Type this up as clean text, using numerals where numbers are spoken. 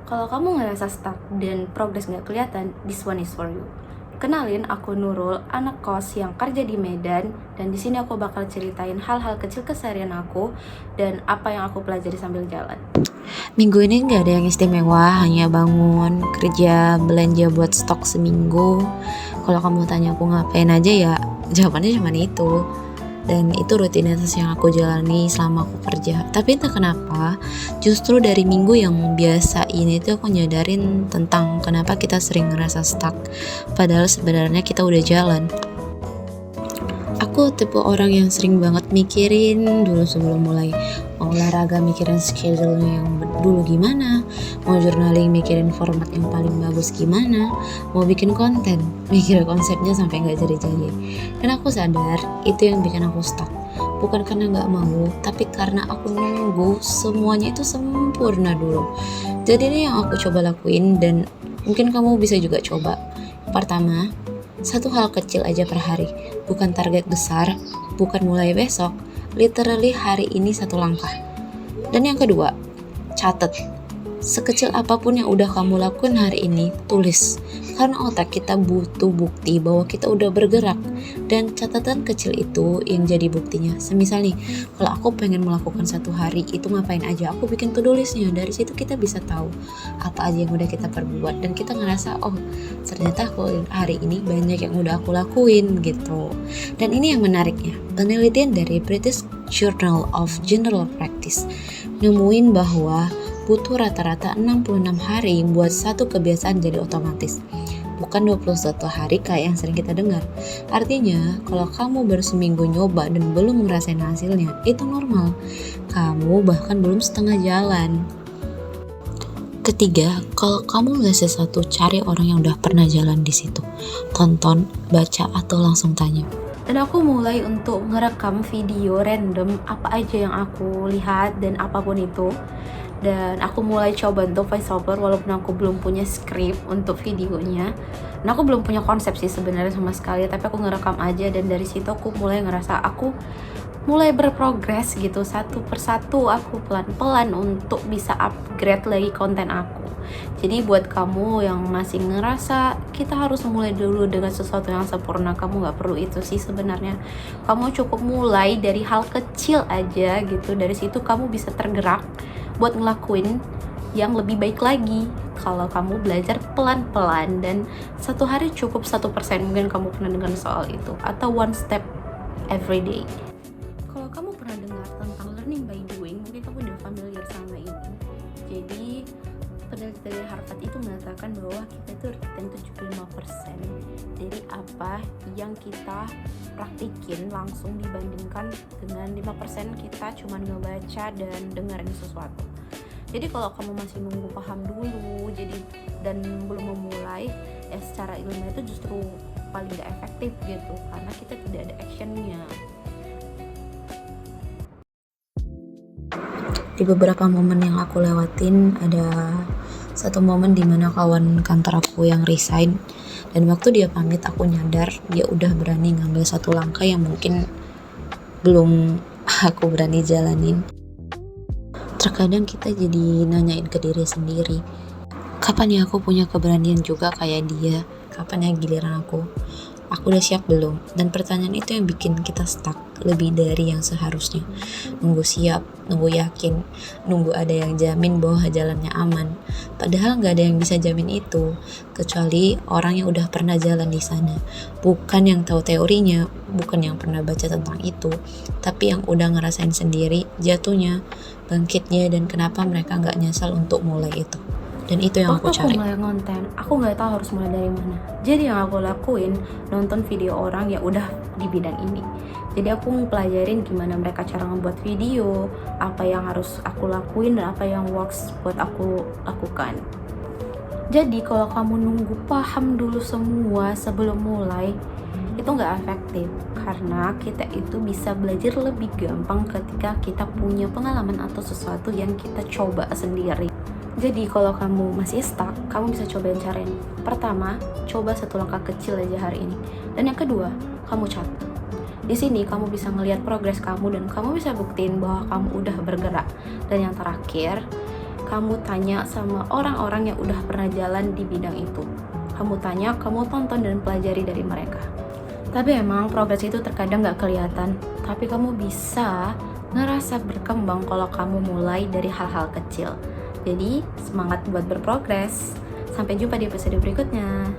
Kalau kamu ngerasa stuck dan progres nggak kelihatan, this one is for you. Kenalin, aku Nurul, anak kos yang kerja di Medan, dan di sini aku bakal ceritain hal-hal kecil keseharian aku dan apa yang aku pelajari sambil jalan. Minggu ini nggak ada yang istimewa, hanya bangun, kerja, belanja buat stok seminggu. Kalau kamu tanya aku ngapain aja ya, jawabannya cuma itu. Dan itu rutinitas yang aku jalani selama aku kerja. Tapi entah kenapa, justru dari minggu yang biasa ini tuh aku nyadarin tentang kenapa kita sering ngerasa stuck. Padahal sebenarnya kita udah jalan. Aku tipe orang yang sering banget mikirin dulu sebelum mulai. Mau olahraga mikirin schedule-nya yang dulu gimana, mau journaling mikirin format yang paling bagus gimana, mau bikin konten mikir konsepnya sampai nggak jadi-jadi. Dan aku sadar itu yang bikin aku stuck. Bukan karena nggak mau, tapi karena aku nunggu semuanya itu sempurna dulu. Jadi ini yang aku coba lakuin dan mungkin kamu bisa juga coba. Pertama, satu hal kecil aja per hari, bukan target besar, bukan mulai besok, literally hari ini satu langkah. Dan yang kedua, catat. Sekecil apapun yang udah kamu lakuin hari ini, tulis. Karena otak kita butuh bukti bahwa kita udah bergerak. Dan catatan kecil itu yang jadi buktinya. Semisal nih, kalau aku pengen melakukan satu hari, itu ngapain aja, aku bikin to-do listnya. Dari situ kita bisa tahu apa aja yang udah kita perbuat. Dan kita ngerasa, oh ternyata aku hari ini banyak yang udah aku lakuin gitu. Dan ini yang menariknya, penelitian dari British Journal of General Practice nemuin bahwa butuh rata-rata 66 hari buat satu kebiasaan jadi otomatis. Bukan 21 hari kayak yang sering kita dengar. Artinya, kalau kamu baru seminggu nyoba dan belum ngerasain hasilnya, itu normal. Kamu bahkan belum setengah jalan. Ketiga, kalau kamu nggak sesuatu, cari orang yang udah pernah jalan di situ. Tonton, baca, atau langsung tanya. Dan aku mulai untuk ngerekam video random apa aja yang aku lihat dan apapun itu. Dan aku mulai coba untuk voice over walaupun aku belum punya script untuk videonya. Nah, aku belum punya konsep sih sebenarnya sama sekali, tapi aku ngerekam aja dan dari situ aku mulai ngerasa aku mulai berprogres gitu, satu persatu aku pelan-pelan untuk bisa upgrade lagi konten aku. Jadi buat kamu yang masih ngerasa kita harus mulai dulu dengan sesuatu yang sempurna, kamu gak perlu itu sih sebenarnya. Kamu cukup mulai dari hal kecil aja gitu, dari situ kamu bisa tergerak buat ngelakuin yang lebih baik lagi kalau kamu belajar pelan-pelan. Dan satu hari cukup 1%, mungkin kamu pernah dengar soal itu, atau one step every day. Kalau kamu pernah dengar tentang learning by doing, mungkin kamu udah familiar sama ini. Jadi penelitian dari Harvard itu mengatakan bahwa kita itu retain 75% dari apa yang kita praktikin langsung dibandingkan dengan 5% kita cuma ngebaca dan dengerin sesuatu. Jadi kalau kamu masih nunggu paham dulu dan belum memulai, secara ilmiah itu justru paling gak efektif gitu, karena kita tidak ada actionnya. Di beberapa momen yang aku lewatin, ada satu momen dimana kawan kantor aku yang resign, dan waktu dia pamit aku nyadar dia udah berani ngambil satu langkah yang mungkin belum aku berani jalanin. Terkadang kita jadi nanyain ke diri sendiri, kapan ya aku punya keberanian juga kayak dia, kapan ya giliran aku udah siap belum? Dan pertanyaan itu yang bikin kita stuck lebih dari yang seharusnya. Nunggu siap, nunggu yakin, nunggu ada yang jamin bahwa jalannya aman. Padahal gak ada yang bisa jamin itu, kecuali orang yang udah pernah jalan di sana. Bukan yang tahu teorinya, bukan yang pernah baca tentang itu, tapi yang udah ngerasain sendiri jatuhnya, bangkitnya, dan kenapa mereka gak nyesal untuk mulai itu. Dan itu yang aku cari. Waktu aku mulai konten, aku nggak tahu harus mulai dari mana. Jadi yang aku lakuin, nonton video orang yang udah di bidang ini. Jadi aku pelajarin gimana mereka cara membuat video, apa yang harus aku lakuin dan apa yang works buat aku lakukan. Jadi kalau kamu nunggu paham dulu semua sebelum mulai, itu nggak efektif, karena kita itu bisa belajar lebih gampang ketika kita punya pengalaman atau sesuatu yang kita coba sendiri. Jadi kalau kamu masih stuck, kamu bisa cobain cara ini. Pertama, coba satu langkah kecil aja hari ini. Dan yang kedua, kamu catat. Di sini kamu bisa ngelihat progres kamu dan kamu bisa buktiin bahwa kamu udah bergerak. Dan yang terakhir, kamu tanya sama orang-orang yang udah pernah jalan di bidang itu. Kamu tanya, kamu tonton dan pelajari dari mereka. Tapi emang progres itu terkadang gak kelihatan, tapi kamu bisa ngerasa berkembang kalau kamu mulai dari hal-hal kecil. Jadi semangat buat berprogres. Sampai jumpa di episode berikutnya.